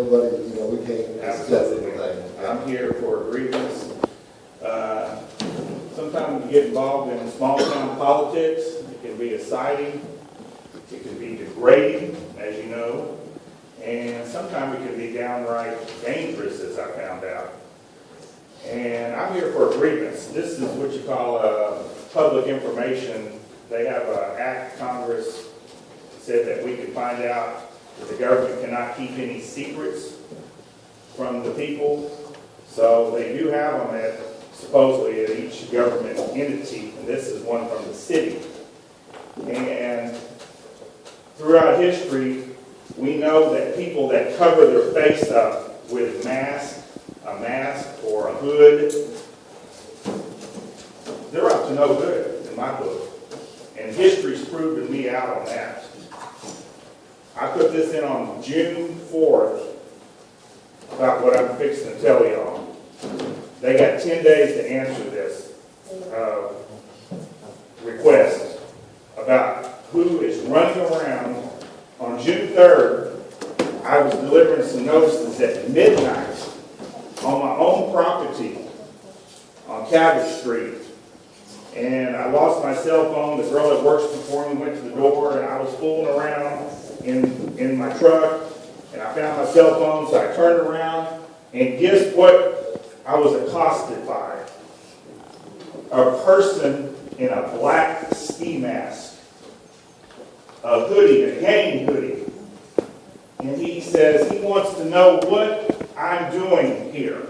nobody, we can't discuss anything. I'm here for a grievance. Sometimes you get involved in small town politics. It can be exciting. It can be degrading, as you know. And sometimes it can be downright dangerous, as I found out. And I'm here for a grievance. This is what you call public information. They have an act, Congress said that we can find out that the government cannot keep any secrets from the people. So they do have them supposedly at each government entity, and this is one from the city. And throughout history, we know that people that cover their face up with a mask or a hood, they're up to no good in my book. And history's proven me out on that. I put this in on June 4th about what I'm fixing to tell y'all. They got 10 days to answer this request about who is running around. On June 3rd, I was delivering some notices at midnight on my own property on Cabot Street. And I lost my cell phone. The girl that works for me went to the door, and I was fooling around in my truck, and I found my cell phone, so I turned around, and guess what I was accosted by? A person in a black ski mask, a hoodie, a gang hoodie. And he says he wants to know what I'm doing here.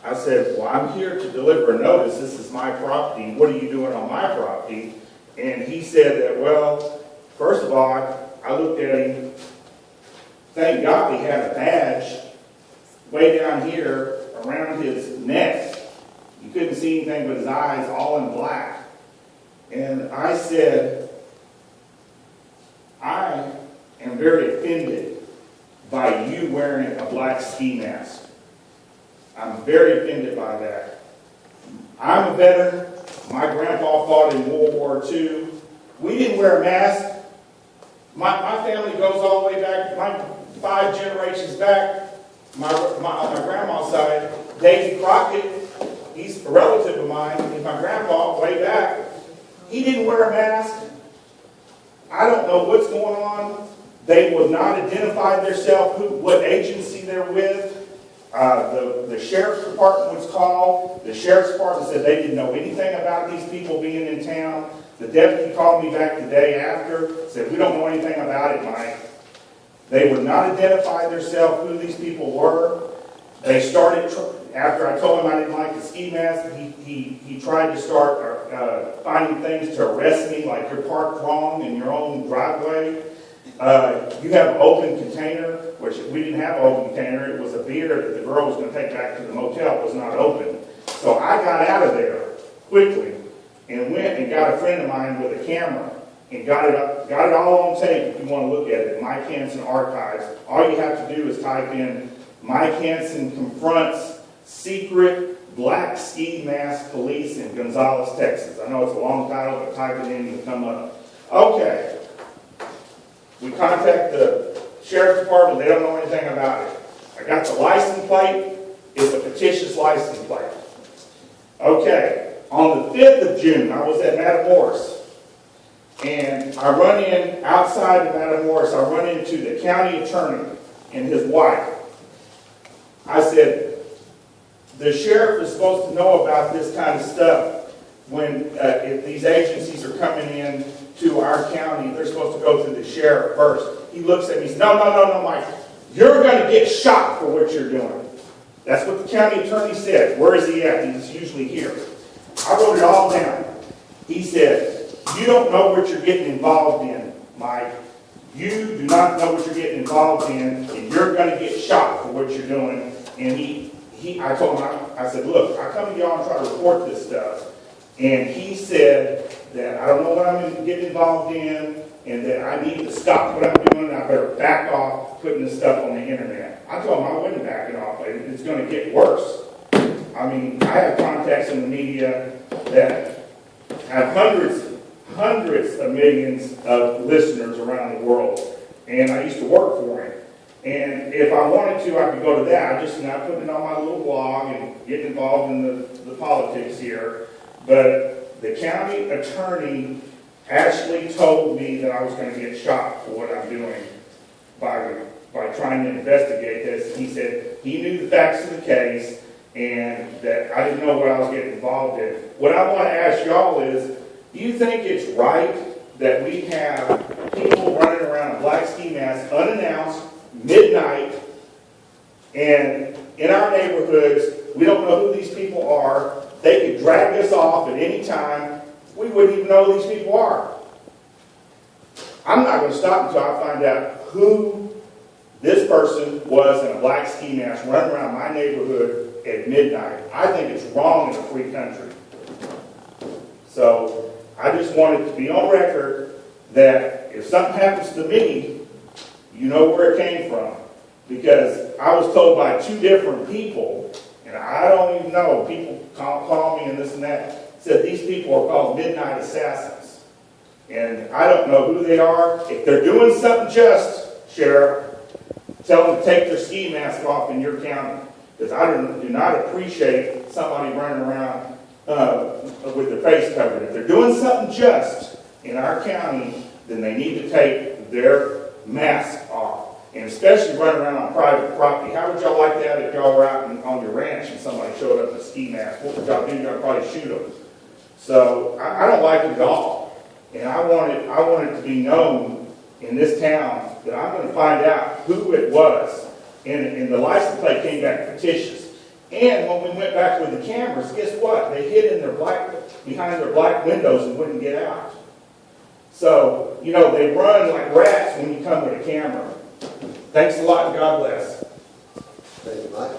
I said, well, I'm here to deliver a notice. This is my property. What are you doing on my property? And he said that, well, first of all, I looked at him. Thank God he had a badge way down here around his neck. You couldn't see anything but his eyes, all in black. And I said, I am very offended by you wearing a black ski mask. I'm very offended by that. I'm a veteran. My grandpa fought in World War II. We didn't wear a mask. My family goes all the way back, my 5 generations back. On my grandma's side, Daisy Crockett, he's a relative of mine. He's my grandpa way back. He didn't wear a mask. I don't know what's going on. They would not identify themselves, what agency they're with. The sheriff's department was called. The sheriff's department said they didn't know anything about these people being in town. The deputy called me back the day after, said, we don't know anything about it, Mike. They would not identify themselves who these people were. They started, after I told him I didn't like the ski mask, he tried to start finding things to arrest me, like you're parked wrong in your own driveway. You have an open container, which we didn't have an open container. It was a beer that the girl was going to take back to the motel. It was not open. So I got out of there quickly and went and got a friend of mine with a camera and got it all on tape if you want to look at it. Mike Hanson Archives. All you have to do is type in Mike Hanson confronts secret black ski mask police in Gonzales, Texas. I know it's a long title, but type it in and it'll come up. Okay. We contact the sheriff's department. They don't know anything about it. I got the license plate. It's a fictitious license plate. Okay. On the 5th of June, I was at Matamoros. And I run in outside of Matamoros. I run into the county attorney and his wife. I said, the sheriff is supposed to know about this kind of stuff when if these agencies are coming in to our county. They're supposed to go through the sheriff first. He looks at me and says, no, Mike. You're going to get shot for what you're doing. That's what the county attorney said. Where is he at? He's usually here. I wrote it all down. He said, you don't know what you're getting involved in, Mike. You do not know what you're getting involved in, and you're going to get shot for what you're doing. And I told him, I said, look, I come to y'all and try to report this stuff. And he said that I don't know what I'm going to get involved in, and that I need to stop what I'm doing, and I better back off putting this stuff on the internet. I told him I wasn't backing off. It's going to get worse. I mean, I have contacts in the media that have hundreds of millions of listeners around the world, and I used to work for him. And if I wanted to, I could go to that. I just not putting it on my little blog and getting involved in the politics here. But the county attorney actually told me that I was going to get shot for what I'm doing by trying to investigate this. He said he knew the facts of the case and that I didn't know what I was getting involved in. What I want to ask y'all is, do you think it's right that we have people running around in black ski masks unannounced, midnight, and in our neighborhoods, we don't know who these people are. They could drag us off at any time. We wouldn't even know who these people are. I'm not going to stop until I find out who this person was in a black ski mask running around my neighborhood at midnight. I think it's wrong in a free country. So I just wanted to be on record that if something happens to me, you know where it came from. Because I was told by 2 different people, and I don't even know, people call me and this and that, said these people are called midnight assassins. And I don't know who they are. If they're doing something just, Sheriff, tell them to take their ski mask off in your county. Because I do not appreciate somebody running around with their face covered. If they're doing something just in our county, then they need to take their mask off. And especially running around on private property. How would y'all like that if y'all were out on your ranch and somebody showed up in a ski mask? What would y'all do? Y'all probably shoot them. So I don't like it at all. And I want it to be known in this town that I'm going to find out who it was. And the license plate came back fictitious. And when we went back with the cameras, guess what? They hid in behind their black windows and wouldn't get out. So, you know, they run like rats when you come with a camera. Thanks a lot and God bless. Thank you, Mike.